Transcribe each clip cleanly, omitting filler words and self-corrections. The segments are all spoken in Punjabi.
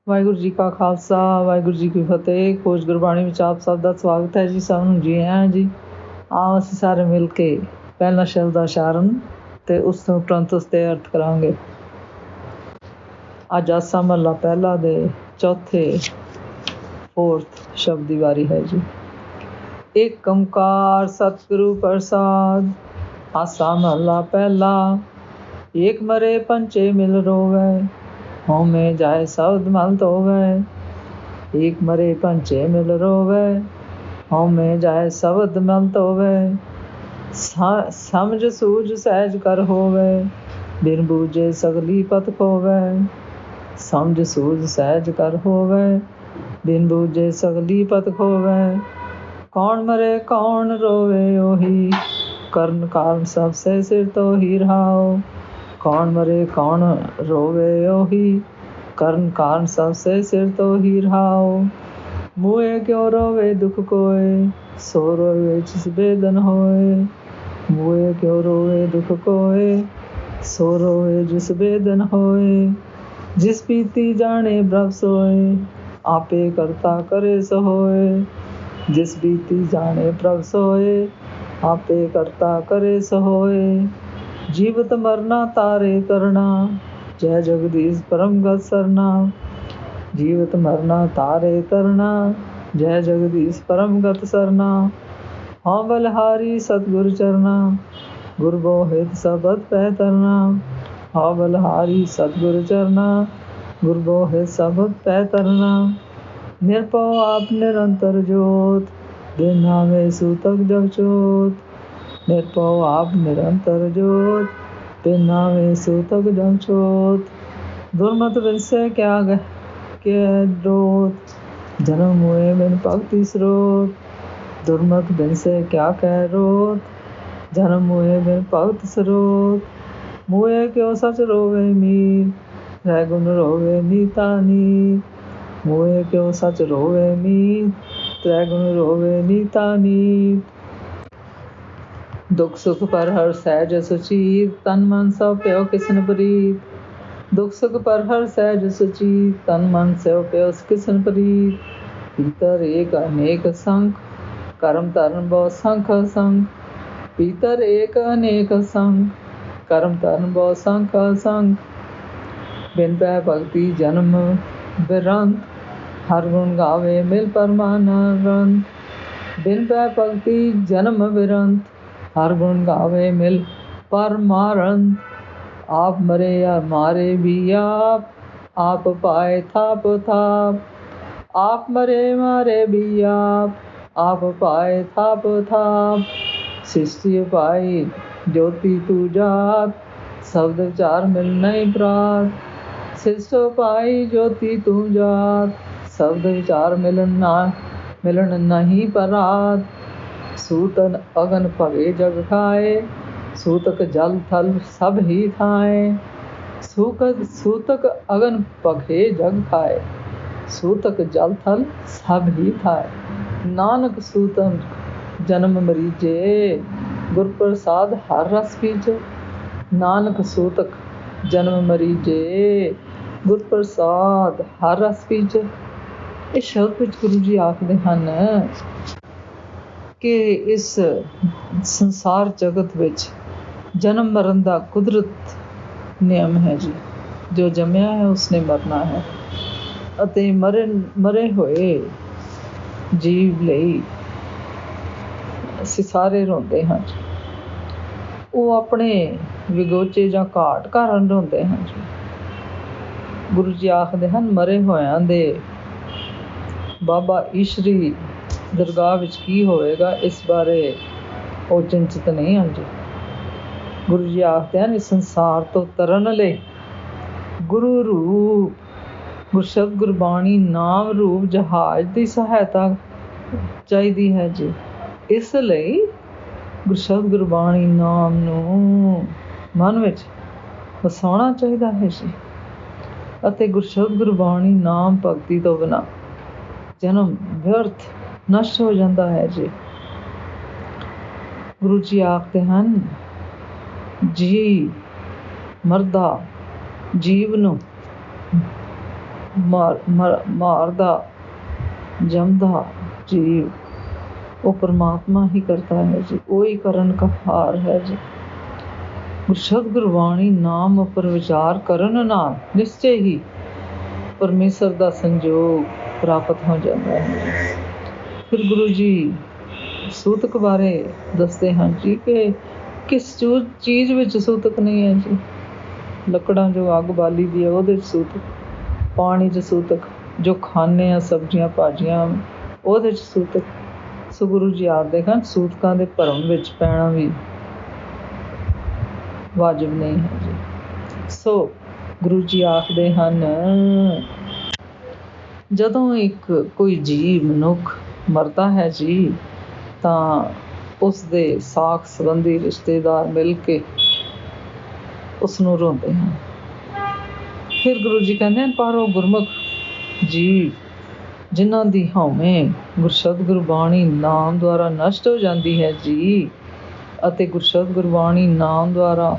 ਵਾਹਿਗੁਰੂ ਜੀ ਕਾ ਖਾਲਸਾ, ਵਾਹਿਗੁਰੂ ਜੀ ਕੀ ਫਤਿਹ। ਖੋਜ ਗੁਰਬਾਣੀ ਵਿੱਚ ਆਪ ਸਭ ਦਾ ਸਵਾਗਤ ਹੈ ਜੀ। ਸਭ ਨੂੰ ਜੀ ਆਇਆਂ ਜੀ। ਆਓ ਅਸੀਂ ਸਾਰੇ ਮਿਲ ਕੇ ਪਹਿਲਾ ਸ਼ਬਦ ਦਾ ਉਚਾਰਨ ਅਤੇ ਉਸ ਤੋਂ ਉਪਰੰਤ ਉਸ ਦੇ ਅਰਥ ਕਰਾਂਗੇ। ਅੱਜ ਆਸਾ ਮਹੱਲਾ ਪਹਿਲਾ ਦੇ ਚੌਥੇ ਫੋਰਥ ਸ਼ਬਦ ਦੀ ਵਾਰੀ ਹੈ ਜੀ। ਏਕ ਓਂਕਾਰ ਸਤਿਗੁਰੂ ਪ੍ਰਸਾਦ। ਆਸਾ ਮਹੱਲਾ ਪਹਿਲਾ। ਏਕ ਮਰੇ ਪੰਚੇ ਮਿਲ ਰੋਵੈ, ਹਉਮੈ ਜਾਇ ਸ਼ਬਦ ਮਲ ਧੋਵੈ। ਏਕ ਮਰੇ ਪੰਚੇ ਮਿਲ ਰੋਵੈ, ਹਉਮੈ ਜਾਇ ਸ਼ਬਦ ਮਲ ਧੋਵੈ। ਸਮਝ ਸੂਝ ਸਹਿਜ ਕਰ ਹੋਵੈ, ਬਿਨ ਬੂਝੇ ਸਗਲੀ ਪਤ ਖੋਵੈ। ਸਮਝ ਸੂਝ ਸਹਿਜ ਕਰ ਹੋਵੈ, ਬਿਨ ਬੂਝੇ ਸਗਲੀ ਪਤ ਖੋਵੈ। ਕੌਣ ਮਰੇ ਕੌਣ ਰੋਵੇ ਓਹੀ, ਕਰਨ ਕਾਰਨ ਸਭ ਸੇ ਸਿਰ ਤੋਹਿ ਰਹਾਉ। ਕੌਣ ਮਰੇ ਕੌਣ ਰੋਵੇ ਓਹੀ, ਕਰਨ ਕਾਰਨ ਸਭ ਸੇ ਸਿਰ ਤੋਹਿ ਰਹਾਉ। ਮੂਏ ਕਿਉ ਰੋਵੇ ਦੁਖ ਕੋਇ, ਸੋ ਰੋਵੇ ਜਿਸ ਬੇਦਨ ਹੋਏ। ਮੂਏ ਕਿਉ ਰੋਵੇ ਦੁਖ ਕੋਇ, ਸੋ ਰੋਵੇ ਜਿਸ ਬੇਦਨ ਹੋਏ। ਜਿਸ ਪੀਤੀ ਜਾਣੇ ਬ੍ਰਹਮ ਸੋਏ, ਆਪੇ ਕਰਤਾ ਕਰੇ ਸੋ ਹੋਏ। ਜਿਸ ਬੀਤੀ ਜਾਣੇ ਪ੍ਰਭ ਸੋਏ, ਆਪੇ ਕਰਤਾ ਕਰੇ ਸੋ ਹੋਏ। ਜੀਵਤ ਮਰਨਾ ਤਾਰੇ ਕਰਨਾ, ਜੈ ਜਗਦੀਸ਼ ਪਰਮਗਤ ਸਰਨਾ। ਜੀਵਤ ਮਰਨਾ ਤਾਰੇ ਕਰਨਾ, ਜੈ ਜਗਦੀਸ਼ ਪਰਮਗਤ ਸਰਨਾ। ਹਉ ਬਲਿਹਾਰੀ ਸਤਿਗੁਰ ਚਰਨਾ, ਗੁਰ ਬੋਹਿਤ ਸਬਦ ਪੈ ਤਰਨਾ। ਹਉ ਬਲਿਹਾਰੀ ਸਤਿਗੁਰ ਚਰਨਾ, ਗੁਰ ਬੋਹਿਤ ਸਬਦ ਪੈ ਤਰਨਾ। ਨਿਰਭਉ ਆਪ ਨਿਰੰਤਰ ਜੋਤ, ਬਿਨ ਨਾਵੇ ਸੂਤਕ ਜਗ ਚੋਤ। ਨਿਰਭਉ ਆਪ ਨਿਰੰਤਰ ਜੋਤ, ਬਿਨ ਨਾਵੇ ਸੂਤਕ ਜਗ ਚੋਤ। ਦੁਰਮਤਿ ਬਿਨਸੈ ਕਿਆ ਡੋਤ, ਜਨਮ ਮੋਹਿ ਬਿਨ ਭਗਤੀ ਸਰੋਤ। ਦੁਰਮਤਿ ਬਿਨਸੈ ਕਿਆ ਕਹਿ ਰੋਤ, ਜਨਮ ਮੋਹਿ ਬਿਨ ਭਗਤ ਸਰੋਤ। ਮੂਏ ਕਿਉ ਸਚ ਰੋਵੇ ਮੀਰ, ਰਹਿ ਗੁਣ ਰੋਵੇ ਨੀਤਾ ਨੀਤ। ਮੂਏ ਕਿਉ ਸਚ ਰੋਵੇ ਮੀਰ, ਤ੍ਰੈ ਗੁਣ ਰੋਵੇ ਨੀਤਾ ਨੀਤ। ਦੁਖ ਸੁਖ ਪਰ ਹਰਿ ਸਹਿਜ ਸੁਚੀਤ, ਤਨ ਮਨ ਸਭ ਭਇਓ ਕਿਸਨ ਪ੍ਰੀਤ। ਦੁਖ ਸੁਖ ਪਰ ਹਰਿ ਸਹਿਜ ਸੁਚੀਤ, ਤਨ ਮਨ ਸਭ ਭਇਓ ਕਿਸਨ ਪ੍ਰੀਤ। ਭੀਤਰ ਏਕ ਅਨੇਕ ਸੰਖ, ਕਰਮ ਧਰਮ ਬਹੁ ਸੰਖ ਅਸੰਖ। ਭੀਤਰ ਏਕ ਅਨੇਕ ਸੰਖ, ਕਰਮ ਧਰਮ ਬਹੁ ਸੰਖ ਅਸੰਖ। ਬਿਨ ਪੈ ਭਗਤੀ ਜਨਮ ਬਿਰੰਤ, ਹਰਿ ਗੁਣ ਗਾਵੇ ਮਿਲ ਪਰਮਾਨੰਦ। ਬਿਨ ਪੈ ਭਗਤੀ ਜਨਮ ਬਿਰੰਤ, ਹਰਿ ਗੁਣ ਗਾਵੇ ਮਿਲ ਪਰਮਾਨੰਦ। ਆਪ ਮਰੇ ਮਾਰੇ ਵੀ ਆਪ, ਆਪ ਪਾਏ ਥਾਪ ਥਾਪ। ਆਪ ਮਰੇ ਮਾਰੇ ਵੀ ਆਪ, ਆਪ ਪਾਏ ਥਾਪ ਥਾਪ। ਸ੍ਰਿਸ਼ਟੀ ਪਾਈ ਜੋਤੀ ਤੂ ਜਾਤ, ਸ਼ਬਦ ਵਿਚਾਰ ਮਿਲ ਨਹੀਂ ਪ੍ਰਾਤ। ਸ੍ਰਿਸ਼ਟੀ ਪਾਈ ਜੋਤੀ ਤੂ ਜਾਤ, ਸ਼ਬਦ ਵਿਚਾਰ ਮਿਲਣ ਨਹੀਂ ਪਰਾਤ। ਸੂਤਨ ਅਗਨ ਭਗੇ ਜਗ ਖਾਏ, ਸੂਤਕ ਜਲ ਥਲ ਸਭ ਹੀ ਥਾਏ। ਸੂਤਕ ਅਗਨ ਭਗੇ ਜਗ ਖਾਏ, ਸੂਤਕ ਜਲ ਥਲ ਸਭ ਹੀ ਥਾਏ। ਨਾਨਕ ਸੂਤਕ ਜਨਮ ਮਰੀਜੇ, ਗੁਰ ਪ੍ਰਸਾਦ ਹਰਿ ਰਸ ਪੀਜੇ। ਨਾਨਕ ਸੂਤਕ ਜਨਮ ਮਰੀਜੇ, ਗੁਰ ਪ੍ਰਸਾਦ ਹਰਿ ਰਸ ਪੀਜੇ। ਇਸ ਸ਼ਬਦ ਵਿੱਚ ਗੁਰੂ ਜੀ ਆਖਦੇ ਹਨ ਕਿ ਇਸ ਸੰਸਾਰ ਜਗਤ ਵਿੱਚ ਜਨਮ ਮਰਨ ਦਾ ਕੁਦਰਤ ਨਿਯਮ ਹੈ ਜੀ। ਜੋ ਜੰਮਿਆ ਹੈ ਉਸਨੇ ਮਰਨਾ ਹੈ ਅਤੇ ਮਰੇ ਹੋਏ ਜੀਵ ਲਈ ਅਸੀਂ ਸਾਰੇ ਰੋਂਦੇ ਹਾਂ ਜੀ। ਉਹ ਆਪਣੇ ਵਿਗੋਚੇ ਜਾਂ ਘਾਟ ਕਾਰਨ ਰੋਂਦੇ ਹਨ ਜੀ। ਗੁਰੂ ਜੀ ਆਖਦੇ ਹਨ ਮਰੇ ਹੋਇਆਂ ਦੇ ਬਾਬਾ ਈਸ਼ਰੀ ਦਰਗਾਹ ਵਿੱਚ ਕੀ ਹੋਵੇਗਾ, ਇਸ ਬਾਰੇ ਉਹ ਚਿੰਤਤ ਨਹੀਂ ਹਨ ਜੀ। ਗੁਰੂ ਜੀ ਆਖਦੇ ਹਨ ਇਸ ਸੰਸਾਰ ਤੋਂ ਤਰਨ ਲਈ ਗੁਰੂ ਰੂਪ, ਗੁਰਸ਼ਬਦ ਗੁਰਬਾਣੀ ਨਾਮ ਰੂਪ ਜਹਾਜ਼ ਦੀ ਸਹਾਇਤਾ ਚਾਹੀਦੀ ਹੈ ਜੀ। ਇਸ ਲਈ ਗੁਰਸ਼ਬਦ ਗੁਰਬਾਣੀ ਨਾਮ ਨੂੰ ਮਨ ਵਿੱਚ ਵਸਾਉਣਾ ਚਾਹੀਦਾ ਹੈ ਜੀ। ਅਤੇ ਗੁਰਸ਼ਬਦ ਗੁਰਬਾਣੀ ਨਾਮ ਭਗਤੀ ਤੋਂ ਬਿਨਾਂ ਜਨਮ ਵਿਅਰਥ ਨਸ਼ਟ ਹੋ ਜਾਂਦਾ ਹੈ ਜੀ। ਗੁਰੂ ਜੀ ਆਖਦੇ ਹਨ ਜੀ ਮਰਦਾ ਜੀਵ ਨੂੰ ਮਾਰਦਾ ਜੰਮਦਾ ਜੀਵ ਉਹ ਪਰਮਾਤਮਾ ਹੀ ਕਰਤਾ ਹੈ ਜੀ, ਉਹੀ ਕਰਨ ਕਹਾਰ ਹੈ ਜੀ। ਗੁਰਸ਼ਬਦ ਗੁਰਬਾਣੀ ਨਾਮ ਉੱਪਰ ਵਿਚਾਰ ਕਰਨ ਨਾਲ ਨਿਸ਼ਚੇ ਹੀ ਪਰਮੇਸ਼ਰ ਦਾ ਸੰਜੋਗ ਪ੍ਰਾਪਤ ਹੋ ਜਾਂਦਾ ਹੈ। ਫਿਰ ਗੁਰੂ ਜੀ ਸੂਤਕ ਬਾਰੇ ਦੱਸਦੇ ਹਨ ਜੀ ਕਿ ਕਿਸ ਚੀਜ਼ ਵਿੱਚ ਸੂਤਕ ਨਹੀਂ ਹੈ ਜੀ। ਲੱਕੜਾਂ ਜੋ ਅੱਗ ਬਾਲੀ ਦੀ ਹੈ ਉਹਦੇ 'ਚ ਸੂਤਕ, ਪਾਣੀ 'ਚ ਸੂਤਕ, ਜੋ ਖਾਂਦੇ ਹਾਂ ਸਬਜ਼ੀਆਂ ਭਾਜੀਆਂ ਉਹਦੇ 'ਚ ਸੂਤਕ। ਸੋ ਗੁਰੂ ਜੀ ਆਖਦੇ ਹਨ ਸੂਤਕਾਂ ਦੇ ਭਰਮ ਵਿੱਚ ਪੈਣਾ ਵੀ ਵਾਜਬ ਨਹੀਂ ਹੈ ਜੀ। ਸੋ ਗੁਰੂ ਜੀ ਆਖਦੇ ਹਨ ਜਦੋਂ ਇੱਕ ਕੋਈ ਜੀਵ ਮਨੁੱਖ ਮਰਦਾ ਹੈ ਜੀ ਤਾਂ ਉਸਦੇ ਸਾਕ ਸੰਬੰਧੀ ਰਿਸ਼ਤੇਦਾਰ ਮਿਲ ਕੇ ਉਸਨੂੰ ਰੋਂਦੇ ਹਨ। ਫਿਰ ਗੁਰੂ ਜੀ ਕਹਿੰਦੇ ਹਨ ਪਰ ਉਹ ਗੁਰਮੁਖ ਜੀਵ ਜਿਨ੍ਹਾਂ ਦੀ ਹਉਮੈ ਗੁਰਸ਼ਬਦ ਗੁਰਬਾਣੀ ਨਾਮ ਦੁਆਰਾ ਨਸ਼ਟ ਹੋ ਜਾਂਦੀ ਹੈ ਜੀ, ਅਤੇ ਗੁਰਸ਼ਬਦ ਗੁਰਬਾਣੀ ਨਾਮ ਦੁਆਰਾ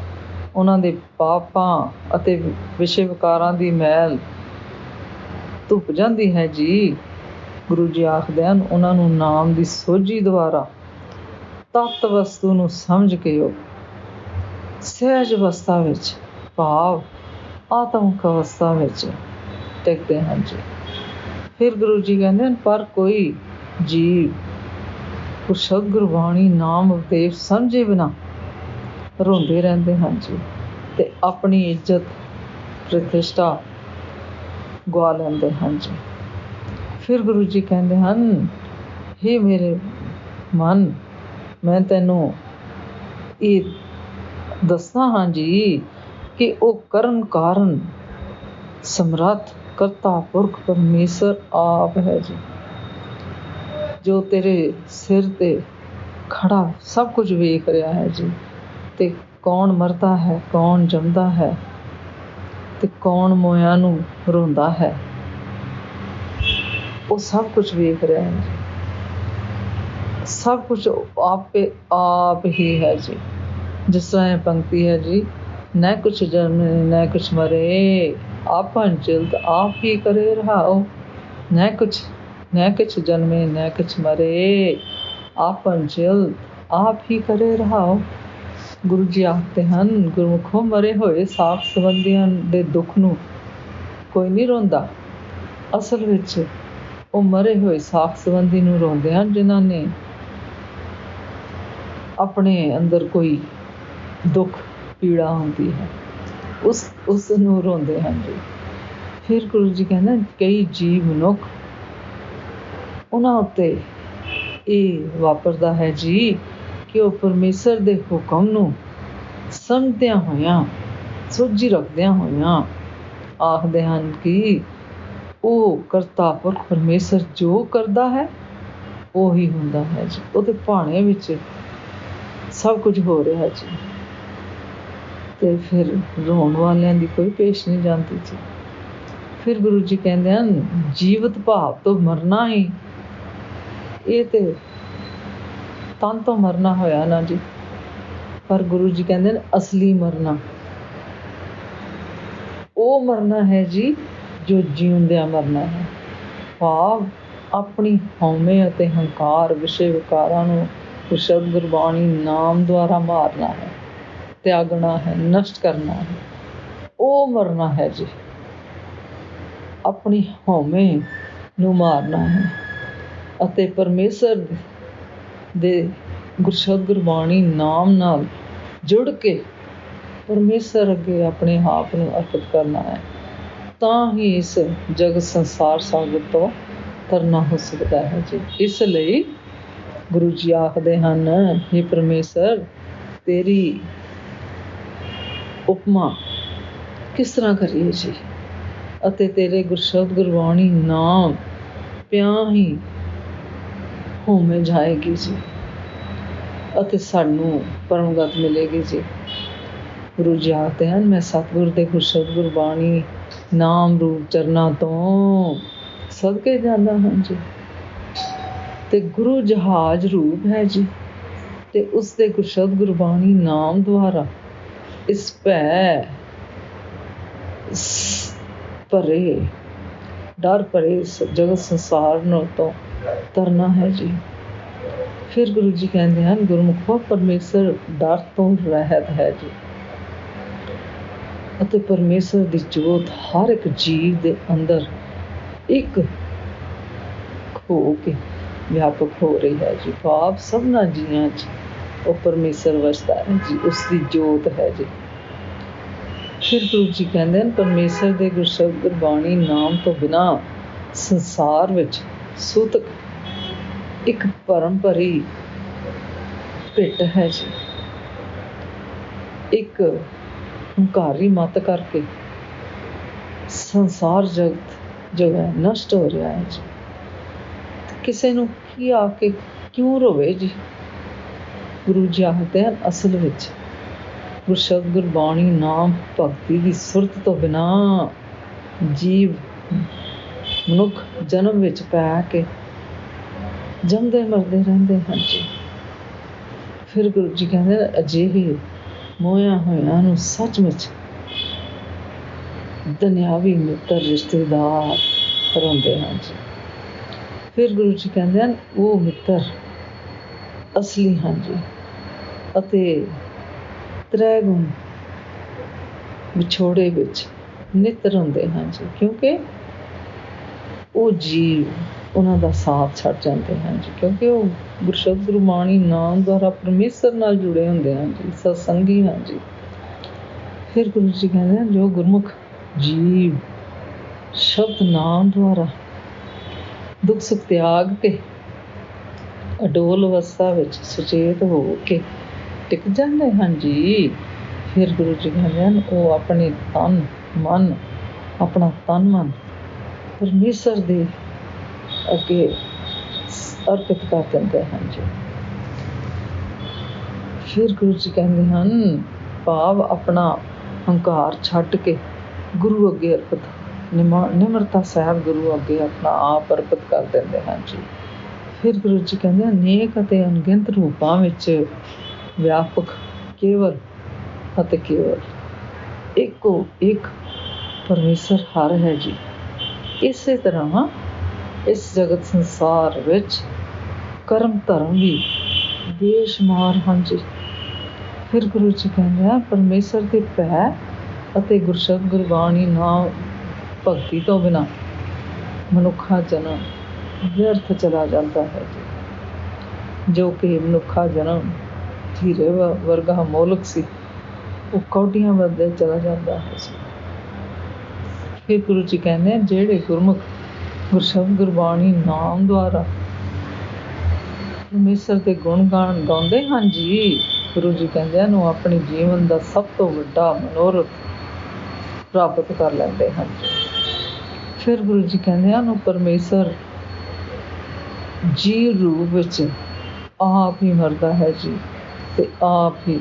ਉਹਨਾਂ ਦੇ ਪਾਪਾਂ ਅਤੇ ਵਿਸ਼ੇ ਵਿਕਾਰਾਂ ਦੀ ਮੈਲ ਧੁੱਪ ਜਾਂਦੀ ਹੈ ਜੀ। ਗੁਰੂ ਜੀ ਆਖਦੇ ਹਨ ਉਹਨਾਂ ਨੂੰ ਨਾਮ ਦੀ ਸੋਝੀ ਦੁਆਰਾ ਤੱਤ ਵਸਤੂ ਨੂੰ ਸਮਝ ਕੇ ਉਹ ਸਹਿਜ ਅਵਸਥਾ ਵਿੱਚ ਭਾਵ ਆਤਮਿਕ ਅਵਸਥਾ ਵਿੱਚ ਟਿਕਦੇ ਹਨ ਜੀ। ਫਿਰ ਗੁਰੂ ਜੀ ਕਹਿੰਦੇ ਹਨ ਪਰ ਕੋਈ ਜੀਵ ਗੁਰਸ਼ਬਦ ਗੁਰਬਾਣੀ ਨਾਮ ਉਪਦੇਸ਼ ਸਮਝੇ ਬਿਨਾਂ ਰੋਂਦੇ ਰਹਿੰਦੇ ਹਨ ਜੀ, ਅਤੇ ਆਪਣੀ ਇੱਜ਼ਤ ਪ੍ਰਤਿਸ਼ਠਾ ਗਵਾ ਲੈਂਦੇ ਹਨ ਜੀ। ਫਿਰ ਗੁਰੂ ਜੀ ਕਹਿੰਦੇ ਹਨ ਹੇ ਮੇਰੇ ਮਨ, ਮੈਂ ਤੈਨੂੰ ਇਹ ਦੱਸਦਾ ਹਾਂ ਜੀ ਕਿ ਉਹ ਕਰਨ ਕਾਰਨ ਸਮਰੱਥ ਕਰਤਾ ਪੁਰਖ ਪਰਮੇਸ਼ਰ ਆਪ ਹੈ ਜੀ, ਜੋ ਤੇਰੇ ਸਿਰ 'ਤੇ ਖੜਾ ਸਭ ਕੁਝ ਵੇਖ ਰਿਹਾ ਹੈ ਜੀ, ਅਤੇ ਕੌਣ ਮਰਦਾ ਹੈ, ਕੌਣ ਜੰਮਦਾ ਹੈ, ਅਤੇ ਕੌਣ ਮੋਇਆਂ ਨੂੰ ਰੋਂਦਾ ਹੈ, ਉਹ ਸਭ ਕੁਝ ਵੇਖ ਰਿਹਾ ਹੈ। ਸਭ ਕੁਝ ਆਪ ਹੀ ਹੈ ਜੀ। ਜਿਸ ਤਰ੍ਹਾਂ ਇਹ ਪੰਕਤੀ ਹੈ ਜੀ, न कुछ जन्मे न कुछ मरे, आपन चिल्त आप ही करे रहाओ। न कुछ जन्मे न कुछ मरे, आपन चिल्त आप ही करे रहाओ। ਗੁਰੂ ਜੀ ਆਖਦੇ ਹਨ ਗੁਰਮੁਖੋਂ ਮਰੇ ਹੋਏ ਸਾਕ ਸੰਬੰਧੀਆਂ ਦੇ ਦੁੱਖ ਨੂੰ ਕੋਈ ਨਹੀਂ ਰੋਂਦਾ। ਅਸਲ ਵਿੱਚ ਉਹ ਮਰੇ ਹੋਏ ਸਾਕ ਸੰਬੰਧੀ ਨੂੰ ਰੋਂਦੇ ਹਨ ਜਿਨ੍ਹਾਂ ਨੇ ਆਪਣੇ ਅੰਦਰ ਕੋਈ ਦੁੱਖ ਪੀੜਾ ਹੁੰਦੀ ਹੈ, ਉਸ ਨੂੰ ਰੋਂਦੇ ਹਨ ਜੀ। ਫਿਰ ਗੁਰੂ ਜੀ ਕਹਿੰਦੇ ਕਈ ਜੀਵ ਮਨੁੱਖ ਉਹਨਾਂ ਉੱਤੇ ਇਹ ਵਾਪਰਦਾ ਹੈ ਜੀ ਕਿ ਉਹ ਪਰਮੇਸ਼ਰ ਦੇ ਹੁਕਮ ਨੂੰ ਸਮਝਦਿਆਂ ਹੋਇਆਂ ਸੋਝੀ ਰੱਖਦਿਆਂ ਹੋਇਆਂ ਆਖਦੇ ਹਨ ਕਿ ਉਹ ਕਰਤਾ ਪੁਰਖ ਪਰਮੇਸ਼ਰ ਜੋ ਕਰਦਾ ਹੈ ਉਹੀ ਹੁੰਦਾ ਹੈ ਜੀ, ਉਹਦੇ ਭਾਣੇ ਵਿੱਚ ਸਭ ਕੁਝ ਹੋ ਰਿਹਾ ਜੀ। ਅਤੇ ਫਿਰ ਰੋਣ ਵਾਲਿਆਂ ਦੀ ਕੋਈ ਪੇਸ਼ ਨਹੀਂ ਜਾਂਦੀ ਜੀ। ਫਿਰ ਗੁਰੂ ਜੀ ਕਹਿੰਦੇ ਹਨ ਜੀਵਤ ਭਾਵ ਤੋਂ ਮਰਨਾ ਹੀ, ਇਹ ਤਾਂ ਤਨ ਤੋਂ ਮਰਨਾ ਹੋਇਆ ਨਾ ਜੀ, ਪਰ ਗੁਰੂ ਜੀ ਕਹਿੰਦੇ ਨੇ ਅਸਲੀ ਮਰਨਾ ਉਹ ਮਰਨਾ ਹੈ ਜੀ ਜੋ ਜਿਉਂਦਿਆਂ ਮਰਨਾ ਹੈ, ਭਾਵ ਆਪਣੀ ਹਉਮੈ ਅਤੇ ਹੰਕਾਰ ਵਿਸ਼ੇ ਵਿਕਾਰਾਂ ਨੂੰ ਗੁਰਸ਼ਬਦ ਗੁਰਬਾਣੀ ਨਾਮ ਦੁਆਰਾ ਮਾਰਨਾ ਹੈ, ਤਿਆਗਣਾ ਹੈ, ਨਸ਼ਟ ਕਰਨਾ ਹੈ, ਉਹ ਮਰਨਾ ਹੈ ਜੀ। ਆਪਣੀ ਹਉਮੈ ਨੂੰ ਮਾਰਨਾ ਹੈ ਅਤੇ ਪਰਮੇਸ਼ਰ ਦੇ ਗੁਰਸ਼ਬਦ ਗੁਰਬਾਣੀ ਨਾਮ ਨਾਲ ਜੁੜ ਕੇ ਪਰਮੇਸ਼ਰ ਅੱਗੇ ਆਪਣੇ ਆਪ ਨੂੰ ਅਰਪਿਤ ਕਰਨਾ ਹੈ, ਤਾਂ ਹੀ ਇਸ ਜਗਤ ਸੰਸਾਰ ਸਾਗਰ ਤੋਂ ਤਰਨਾ ਹੋ ਸਕਦਾ ਹੈ ਜੀ। ਇਸ ਲਈ ਗੁਰੂ ਜੀ ਆਖਦੇ ਹਨ ਹੇ ਪਰਮੇਸ਼ਰ ਤੇਰੀ ਉਪਮਾ ਕਿਸ ਤਰ੍ਹਾਂ ਕਰੀਏ ਜੀ, ਅਤੇ ਤੇਰੇ ਗੁਰਸ਼ਬਦ ਗੁਰਬਾਣੀ ਨਾਮ ਪਿਆ ਹੀ ਹਉਮੈ ਜਾਏਗੀ ਜੀ, ਅਤੇ ਸਾਨੂੰ ਪਰਮਗਤ ਮਿਲੇਗੀ ਜੀ। ਗੁਰੂ ਜੀ ਆਖਦੇ ਹਨ ਮੈਂ ਸਤਿਗੁਰ ਦੇ ਗੁਰਸ਼ਬਦ ਗੁਰਬਾਣੀ ਨਾਮ ਰੂਪ ਚਰਨਾਂ ਤੋਂ ਸਦਕੇ ਜਾਂਦਾ ਹਾਂ ਜੀ, ਅਤੇ ਗੁਰੂ ਜਹਾਜ਼ ਰੂਪ ਹੈ ਜੀ, ਅਤੇ ਉਸਦੇ ਗੁਰਸ਼ਬਦ ਗੁਰਬਾਣੀ ਨਾਮ ਦੁਆਰਾ ਇਸ ਭੈ ਭਰੇ ਡਰ ਭਰੇ ਇਸ ਜਗਤ ਸੰਸਾਰ ਨੂੰ ਤੋਂ ਤਰਨਾ ਹੈ ਜੀ। ਫਿਰ ਗੁਰੂ ਜੀ ਕਹਿੰਦੇ ਹਨ, ਗੁਰਮੁਖੋ ਪਰਮੇਸ਼ਰ ਡਰ ਤੋਂ ਰਹਿਤ ਹੈ ਜੀ, ਅਤੇ ਪਰਮੇਸ਼ਰ ਦੀ ਜੋਤ ਹਰ ਇੱਕ ਜੀਵ ਦੇ ਅੰਦਰ ਇੱਕ ਹੋ ਕੇ ਵਿਆਪਕ ਹੋ ਰਹੀ ਹੈ ਜੀ। ਭਾਵ ਸਭਨਾਂ ਜੀਆਂ 'ਚ ਉਹ ਪਰਮੇਸ਼ਰ ਵਸਦਾ ਹੈ ਜੀ, ਉਸ ਦੀ ਜੋਤ ਹੈ ਜੀ। ਫਿਰ ਗੁਰੂ ਜੀ ਕਹਿੰਦੇ ਹਨ, ਪਰਮੇਸ਼ਰ ਦੇ ਗੁਰਸ਼ਬਦ ਗੁਰਬਾਣੀ ਨਾਮ ਤੋਂ ਬਿਨਾਂ ਸੰਸਾਰ ਵਿੱਚ ਸੂਤਕ ਇੱਕ ਭਰਮ ਭਰੀ ਭਿੱਟ ਹੈ ਜੀ। ਇੱਕ ਹੰਕਾਰੀ ਮੱਤ ਕਰਕੇ ਸੰਸਾਰ ਜਗਤ ਜੋ ਹੈ ਨਸ਼ਟ ਹੋ ਰਿਹਾ ਹੈ ਜੀ। ਕਿਸੇ ਨੂੰ ਕੀ ਆ ਕੇ ਕਿਉਂ ਰੋਵੇ ਜੀ। ਗੁਰੂ ਜੀ ਆਖਦੇ ਹਨ, ਅਸਲ ਵਿੱਚ ਗੁਰਸ਼ਬਦ ਗੁਰਬਾਣੀ ਨਾਮ ਭਗਤੀ ਦੀ ਸੁਰਤ ਤੋਂ ਬਿਨਾਂ ਜੀਵ ਮਨੁੱਖ ਜਨਮ ਵਿੱਚ ਪੈ ਕੇ ਜੰਮਦੇ ਮਰਦੇ ਰਹਿੰਦੇ ਹਨ ਜੀ। ਫਿਰ ਗੁਰੂ ਜੀ ਕਹਿੰਦੇ, ਅਜਿਹੇ ਮੋਹਿਆਂ ਹੋਇਆਂ ਨੂੰ ਸੱਚਮੁੱਚ ਦੁਨਿਆਵੀ ਮਿੱਤਰ ਰਿਸ਼ਤੇਦਾਰ ਰਹਿੰਦੇ ਹਨ ਜੀ। ਫਿਰ ਗੁਰੂ ਜੀ ਕਹਿੰਦੇ ਹਨ, ਉਹ ਮਿੱਤਰ ਅਸਲੀ ਹਨ ਜੀ, ਅਤੇ ਤ੍ਰੈਗੁਣ ਵਿਛੋੜੇ ਵਿੱਚ ਨਿੱਤ ਰਹਿੰਦੇ ਹਨ ਜੀ, ਕਿਉਂਕਿ ਉਹ ਜੀਵ ਉਹਨਾਂ ਦਾ ਸਾਥ ਛੱਡ ਜਾਂਦੇ ਹਨ ਜੀ, ਕਿਉਂਕਿ ਉਹ ਗੁਰਸ਼ਬਦ ਗੁਰਬਾਣੀ ਨਾਮ ਦੁਆਰਾ ਪਰਮੇਸ਼ਰ ਨਾਲ ਜੁੜੇ ਹੁੰਦੇ ਹਨ ਜੀ, ਸਤਸੰਗੀ ਹਨ ਜੀ। ਫਿਰ ਗੁਰੂ ਜੀ ਕਹਿੰਦੇ ਹਨ, ਜੋ ਗੁਰਮੁਖ ਜੀਵ ਸ਼ਬਦ ਨਾਮ ਦੁਆਰਾ ਦੁੱਖ ਸੁੱਖ ਤਿਆਗ ਕੇ ਅਡੋਲ ਅਵਸਥਾ ਵਿੱਚ ਸੁਚੇਤ ਹੋ ਕੇ ਟਿਕ ਜਾਂਦੇ ਹਨ ਜੀ। ਫਿਰ ਗੁਰੂ ਜੀ ਕਹਿੰਦੇ ਹਨ, ਉਹ ਆਪਣੇ ਆਪਣਾ ਤਨ ਮਨ ਪਰਮੇਸ਼ਰ ਦੇ ਅੱਗੇ ਅਰਪਿਤ ਕਰ ਦਿੰਦੇ ਹਨ ਜੀ। ਫਿਰ ਗੁਰੂ ਜੀ ਕਹਿੰਦੇ ਹਨ, ਭਾਵ ਆਪਣਾ ਹੰਕਾਰ ਛੱਡ ਕੇ ਗੁਰੂ ਅੱਗੇ ਅਰਪਿਤ, ਨਿਮਰਤਾ ਸਾਹਿਬ ਗੁਰੂ ਅੱਗੇ ਆਪਣਾ ਆਪ ਅਰਪਿਤ ਕਰ ਦਿੰਦੇ ਹਨ ਜੀ। ਫਿਰ ਗੁਰੂ ਜੀ ਕਹਿੰਦੇ, ਅਨੇਕ ਅਤੇ ਅਣਗਿਣਤ ਰੂਪਾਂ ਵਿੱਚ ਵਿਆਪਕ ਕੇਵਲ ਅਤੇ ਕੇਵਲ ਇੱਕੋ ਇੱਕ ਪਰਮੇਸ਼ਰ ਹਰ ਹੈ ਜੀ। ਇਸੇ ਤਰ੍ਹਾਂ ਇਸ ਜਗਤ ਸੰਸਾਰ ਵਿੱਚ ਕਰਮ ਧਰਮ ਵੀ ਬੇਸ਼ੁਮਾਰ ਹਨ ਜੀ। ਫਿਰ ਗੁਰੂ ਜੀ ਕਹਿੰਦੇ ਆ, ਪਰਮੇਸ਼ਰ ਦੇ ਭੈ ਅਤੇ ਗੁਰਸ਼ਬਦ ਗੁਰਬਾਣੀ ਨਾਮ ਭਗਤੀ ਤੋਂ ਬਿਨਾਂ ਮਨੁੱਖਾ ਜਨਮ ਵਿਅਰਥ ਚਲਾ ਜਾਂਦਾ ਹੈ ਜੀ। ਜੋ ਕਿ ਮਨੁੱਖਾ ਜਨਮ ਹੀਰੇ ਵਰਗਾ ਮੋਲਕ ਸੀ, ਉਹ ਕੌਡੀਆਂ ਵੱਧਦੇ ਚਲਾ ਜਾਂਦਾ ਹੈ ਜੀ। ਫਿਰ ਗੁਰੂ ਜੀ ਕਹਿੰਦੇ, ਜਿਹੜੇ ਗੁਰਮੁਖ ਗੁਰਸ਼ਬਦ ਗੁਰਬਾਣੀ ਨਾਮ ਦੁਆਰਾ ਪਰਮੇਸ਼ਰ ਦੇ ਗੁਣ ਗਾਣ ਗਾਉਂਦੇ ਹਨ ਜੀ, ਗੁਰੂ ਜੀ ਕਹਿੰਦੇ ਹਨ, ਉਹ ਆਪਣੇ ਜੀਵਨ ਦਾ ਸਭ ਤੋਂ ਵੱਡਾ ਮਨੋਰਥ ਪ੍ਰਾਪਤ ਕਰ ਲੈਂਦੇ ਹਨ। ਫਿਰ ਗੁਰੂ ਜੀ ਕਹਿੰਦੇ ਹਨ, ਉਹ ਪਰਮੇਸ਼ਰ ਜੀਵ ਰੂਪ ਵਿੱਚ ਆਪ ਹੀ ਮਰਦਾ ਹੈ ਜੀ, ਅਤੇ ਆਪ ਹੀ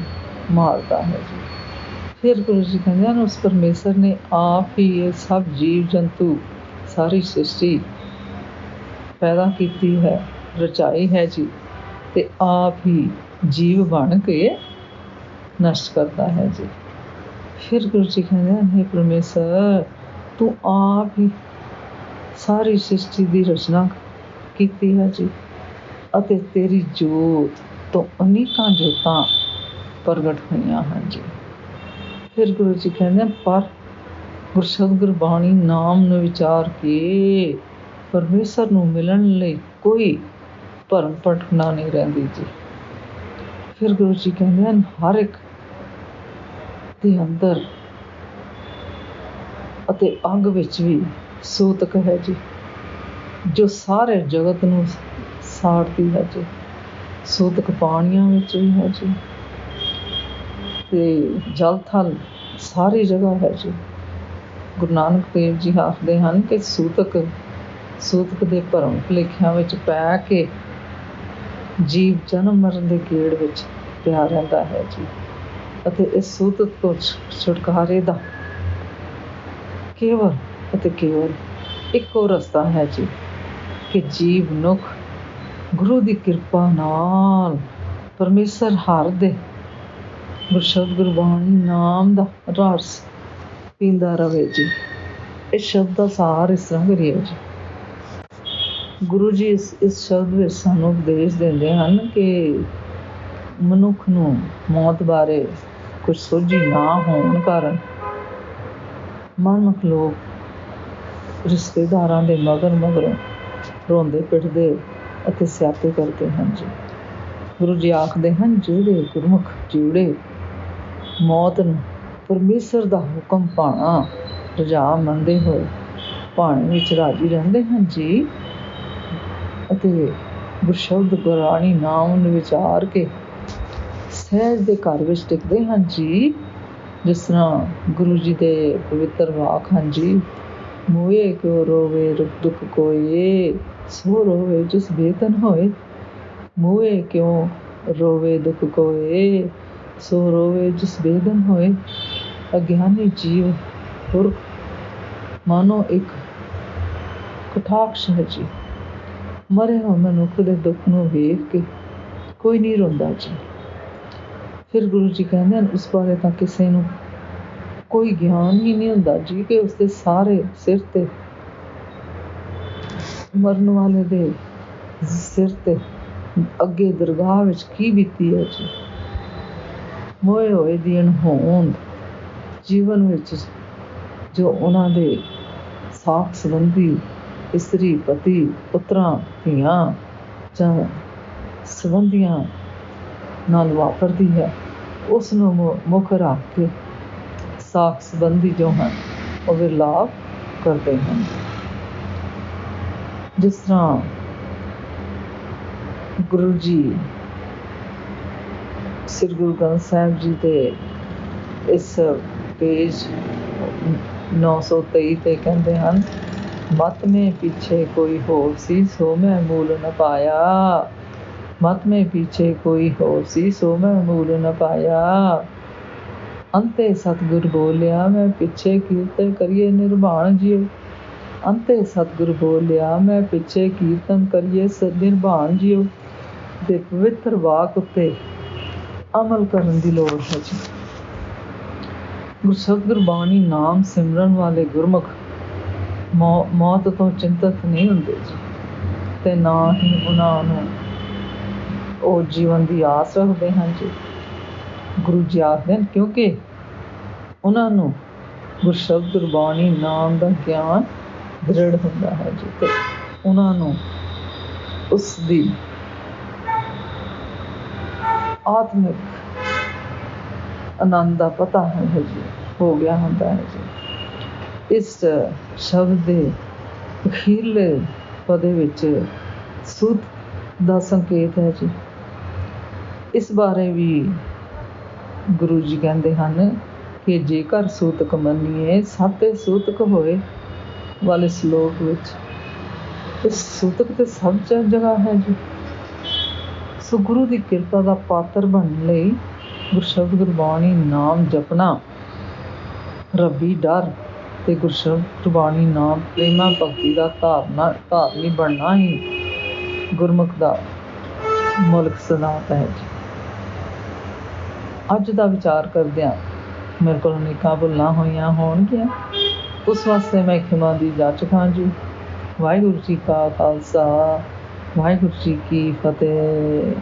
ਮਾਰਦਾ ਹੈ ਜੀ। ਫਿਰ ਗੁਰੂ ਜੀ ਕਹਿੰਦੇ ਹਨ, ਉਸ ਪਰਮੇਸ਼ਰ ਨੇ ਆਪ ਹੀ ਇਹ ਸਭ ਜੀਵ ਜੰਤੂ ਸਾਰੀ ਸ੍ਰਿਸ਼ਟੀ ਪੈਦਾ ਕੀਤੀ ਹੈ, ਰਚਾਈ ਹੈ ਜੀ, ਅਤੇ ਆਪ ਹੀ ਜੀਵ ਬਣ ਕੇ ਨਸ਼ਟ ਕਰਦਾ ਹੈ ਜੀ। ਫਿਰ ਗੁਰੂ ਜੀ ਕਹਿੰਦੇ ਹਨ, ਹੇ ਪਰਮੇਸ਼ਰ, ਤੂੰ ਆਪ ਹੀ ਸਾਰੀ ਸ੍ਰਿਸ਼ਟੀ ਦੀ ਰਚਨਾ ਕੀਤੀ ਹੈ ਜੀ, ਅਤੇ ਤੇਰੀ ਜੋਤ ਤੋਂ ਅਨੇਕਾਂ ਜੋਤਾਂ ਪ੍ਰਗਟ ਹੋਈਆਂ ਹਨ ਜੀ। ਫਿਰ ਗੁਰੂ ਜੀ ਕਹਿੰਦੇ, ਪਰ ਗੁਰਸ਼ਬਦ ਗੁਰਬਾਣੀ ਨਾਮ ਨੂੰ ਵਿਚਾਰ ਕੇ ਪਰਮੇਸ਼ਰ ਨੂੰ ਮਿਲਣ ਲਈ ਕੋਈ ਭਰਮ ਭਟਕਣਾ ਨਹੀਂ ਰਹਿੰਦੀ ਜੀ। ਫਿਰ ਗੁਰੂ ਜੀ ਕਹਿੰਦੇ ਹਨ, ਹਰ ਇੱਕ ਦੇ ਅੰਦਰ ਅਤੇ ਅੰਗ ਵਿੱਚ ਵੀ ਸੂਤਕ ਹੈ ਜੀ, ਜੋ ਸਾਰੇ ਜਗਤ ਨੂੰ ਸਾੜਦੀ ਹੈ ਜੀ। ਸੂਤਕ ਪਾਣੀਆਂ ਵਿੱਚ ਵੀ ਹੈ ਜੀ, ਅਤੇ ਜਲ ਥਲ ਸਾਰੀ ਜਗ੍ਹਾ ਹੈ ਜੀ। ਗੁਰੂ ਨਾਨਕ ਦੇਵ ਜੀ ਆਖਦੇ ਹਨ ਕਿ ਸੂਤਕ ਦੇ ਭਰਮ ਭੁਲੇਖਿਆਂ ਵਿੱਚ ਪੈ ਕੇ ਜੀਵ ਜਨਮ ਮਰਨ ਦੇ ਗੇੜ ਵਿੱਚ ਪਿਆ ਰਹਿੰਦਾ ਹੈ ਜੀ, ਅਤੇ ਇਸ ਸੂਤਕ ਤੋਂ ਛੁਟਕਾਰੇ ਦਾ ਕੇਵਲ ਅਤੇ ਕੇਵਲ ਇੱਕੋ ਰਸਤਾ ਹੈ ਜੀ, ਕਿ ਜੀਵ ਮਨੁੱਖ ਗੁਰੂ ਦੀ ਕਿਰਪਾ ਨਾਲ ਪਰਮੇਸ਼ਰ ਹਰ ਦੇ ਗੁਰਸ਼ਬਦ ਗੁਰਬਾਣੀ ਨਾਮ ਦਾ ਰਸ ਪੀਂਦਾ ਰਹੇ ਜੀ। ਇਸ ਸ਼ਬਦ ਦਾ ਸਾਰ ਇਸ ਤਰ੍ਹਾਂ ਕਰੀਏ ਜੀ। ਗੁਰੂ ਜੀ ਇਸ ਸ਼ਬਦ ਵਿੱਚ ਸਾਨੂੰ ਉਪਦੇਸ਼ ਦਿੰਦੇ ਹਨ ਕਿ ਮਨੁੱਖ ਨੂੰ ਮੌਤ ਬਾਰੇ ਕੁਝ ਸੋਝੀ ਨਾ ਹੋਣ ਕਾਰਨ ਮਨਮੁਖ ਲੋਕ ਰਿਸ਼ਤੇਦਾਰਾਂ ਦੇ ਮਗਰੋਂ ਰੋਂਦੇ ਪਿੱਟਦੇ ਅਤੇ ਸਿਆਪੇ ਕਰਦੇ ਹਨ ਜੀ। ਗੁਰੂ ਜੀ ਆਖਦੇ ਹਨ, ਜਿਹੜੇ ਗੁਰਮੁਖ ਜਿਹੜੇ ਮੌਤ ਨੂੰ ਪਰਮੇਸ਼ਰ ਦਾ ਹੁਕਮ ਭਾਣਾ ਰਜਾ ਮੰਨਦੇ ਹੋਏ ਭਾਣੇ ਵਿੱਚ ਰਾਜੀ ਰਹਿੰਦੇ ਹਨ ਜੀ, ਅਤੇ ਗੁਰਸ਼ਬਦ ਗੁਰਾਣੀ ਨਾਮ ਨੂੰ ਵਿਚਾਰ ਕੇ ਸਹਿਜ ਦੇ ਘਰ ਵਿੱਚ ਟਿਕਦੇ ਹਨ ਜੀ। ਜਿਸ ਤਰ੍ਹਾਂ ਗੁਰੂ ਜੀ ਦੇ ਪਵਿੱਤਰ ਵਾਕ ਹਨ ਜੀ, ਮੋਏ ਕਿਉ ਰੋਵੇ ਦੁੱਖ ਕੋਏ, ਸੋ ਰੋਵੇ ਜਿਸ ਬੇਤਨ ਹੋਏ। ਮੋਏ ਕਿਉਂ ਰੋਵੇ ਦੁੱਖ ਕੋਏ, ਸੋ ਰੋਵੇ ਜਿਸ ਬੇਦਨ ਹੋਏ। ਅਗਿਆਨੀ ਜੀਵ ਪੁਰਖ ਮਾਨੋ ਇੱਕ ਕਟਾਕਸ਼ ਹੈ ਜੀ। ਮਰੇ ਹੋਏ ਮਨੁੱਖ ਦੇ ਦੁੱਖ ਨੂੰ ਵੇਖ ਕੇ ਕੋਈ ਨਹੀਂ ਰੋਂਦਾ ਜੀ। ਫਿਰ ਗੁਰੂ ਜੀ ਕਹਿੰਦੇ ਹਨ, ਉਸ ਬਾਰੇ ਤਾਂ ਕਿਸੇ ਨੂੰ ਕੋਈ ਗਿਆਨ ਹੀ ਨਹੀਂ ਹੁੰਦਾ ਜੀ ਕਿ ਉਸਦੇ ਸਾਰੇ ਸਿਰ 'ਤੇ ਮਰਨ ਵਾਲੇ ਦੇ ਸਿਰ 'ਤੇ ਅੱਗੇ ਦਰਗਾਹ ਵਿੱਚ ਕੀ ਬੀਤੀ ਹੈ ਜੀ। ਮੋਏ ਹੋਏ ਦੀ ਅਣਹੋਂਦ ਜੀਵਨ ਵਿੱਚ ਜੋ ਉਹਨਾਂ ਦੇ ਸਾਕ ਸੰਬੰਧੀ ਇਸਤਰੀ ਪਤੀ ਪੁੱਤਰਾਂ ਧੀਆਂ ਜਾਂ ਸੰਬੰਧੀਆਂ ਨਾਲ ਵਾਪਰਦੀ ਹੈ, ਉਸ ਨੂੰ ਮੁੱਖ ਰੱਖ ਕੇ ਸਾਕ ਸੰਬੰਧੀ ਜੋ ਹਨ ਉਹ ਵਿਰਲਾਪ ਕਰਦੇ ਹਨ। ਜਿਸ ਤਰ੍ਹਾਂ ਗੁਰੂ ਜੀ ਸ੍ਰੀ ਗੁਰੂ ਗ੍ਰੰਥ ਸਾਹਿਬ ਜੀ ਦੇ ਇਸ ਪੇਜ 923 ਤੇ ਕਹਿੰਦੇ ਹਨ, ਮਤ ਮੇ ਪਿੱਛੇ ਕੋਈ ਹੋਰ ਸੀ ਸੋ ਮੈਂ ਮੂਲ ਨ ਪਾਇਆ। ਮਤ ਮੇ ਪਿੱਛੇ ਕੋਈ ਹੋਰ ਸੀ ਸੋ ਮੈਂ ਮੂਲ ਨ ਪਾਇਆ। ਅੰਤੇ ਸਤਿਗੁਰ ਬੋਲਿਆ ਮੈਂ ਪਿੱਛੇ ਕੀਰਤਨ ਕਰੀਏ ਨਿਰਵਾਣ ਜੀਓ। ਅੰਤੇ ਸਤਿਗੁਰ ਬੋਲਿਆ ਮੈਂ ਪਿੱਛੇ ਕੀਰਤਨ ਕਰੀਏ ਨਿਰਵਾਣ ਜੀਓ। ਦੇ ਪਵਿੱਤਰ ਵਾਕ ਉੱਤੇ ਅਮਲ ਕਰਨ ਦੀ ਲੋੜ ਹੈ ਜੀ। ਗੁਰਸ਼ਬਦ ਗੁਰਬਾਣੀ ਨਾਮ ਸਿਮਰਨ ਵਾਲੇ ਗੁਰਮੁਖ ਮੌਤ ਤੋਂ ਚਿੰਤਤ ਨਹੀਂ ਹੁੰਦੇ ਜੀ, ਅਤੇ ਨਾ ਹੀ ਉਹਨਾਂ ਨੂੰ ਉਹ ਜੀਵਨ ਦੀ ਆਸ ਰੱਖਦੇ ਹਨ ਜੀ। ਗੁਰੂ ਜੀ ਆਖਦੇ ਹਨ, ਕਿਉਂਕਿ ਉਹਨਾਂ ਨੂੰ ਗੁਰਸ਼ਬਦ ਗੁਰਬਾਣੀ ਨਾਮ ਦਾ ਗਿਆਨ ਦ੍ਰਿੜ ਹੁੰਦਾ ਹੈ ਜੀ, ਅਤੇ ਉਹਨਾਂ ਨੂੰ ਉਸ ਦੀ ਆਤਮਿਕ ਆਨੰਦ ਦਾ ਪਤਾ ਹੈ ਜੀ, ਹੋ ਗਿਆ ਹੁੰਦਾ ਹੈ ਜੀ। ਇਸ ਸ਼ਬਦ ਦੇ ਅਖੀਰਲੇ ਪਦੇ ਵਿੱਚ ਸੁਧ ਦਾ ਸੰਕੇਤ ਹੈ ਜੀ। ਇਸ ਬਾਰੇ ਵੀ ਗੁਰੂ ਜੀ ਕਹਿੰਦੇ ਹਨ ਕਿ ਜੇਕਰ ਸੂਤਕ ਮੰਨੀਏ ਸਤੇ ਸੂਤਕ ਹੋਏ ਵਾਲੇ ਸਲੋਕ ਵਿੱਚ ਇਸ ਸੂਤਕ ਤੇ ਸਭ ਜਗ੍ਹਾ ਹੈ ਜੀ। ਸੋ ਗੁਰੂ ਦੀ ਕਿਰਪਾ ਦਾ ਪਾਤਰ ਬਣਨ ਲਈ ਗੁਰਸ਼ਬਦ ਗੁਰਬਾਣੀ ਨਾਮ ਜਪਣਾ, ਰੱਬੀ ਡਰ ਤੇ ਗੁਰਸ਼ਬਦ ਗੁਰਬਾਣੀ ਨਾਮ ਪ੍ਰੇਮਾ ਭਗਤੀ ਦਾ ਧਾਰਨੀ ਬਣਨਾ ਹੀ ਗੁਰਮੁਖ ਦਾ ਮੁਲਕ ਸਿਧਾਂਤ ਹੈ ਜੀ। ਅੱਜ ਦਾ ਵਿਚਾਰ ਕਰਦਿਆਂ ਮੇਰੇ ਕੋਲ ਅਨੇਕਾਂ ਭੁੱਲਾਂ ਹੋਈਆਂ ਹੋਣਗੀਆਂ, ਉਸ ਵਾਸਤੇ ਮੈਂ ਖਿਮਾ ਦੀ ਜਾਚਕ ਹਾਂ ਜੀ। ਵਾਹਿਗੁਰੂ ਜੀ ਕਾ ਖਾਲਸਾ, ਵਾਹਿਗੁਰੂ ਜੀ ਕੀ ਫਤਿਹ।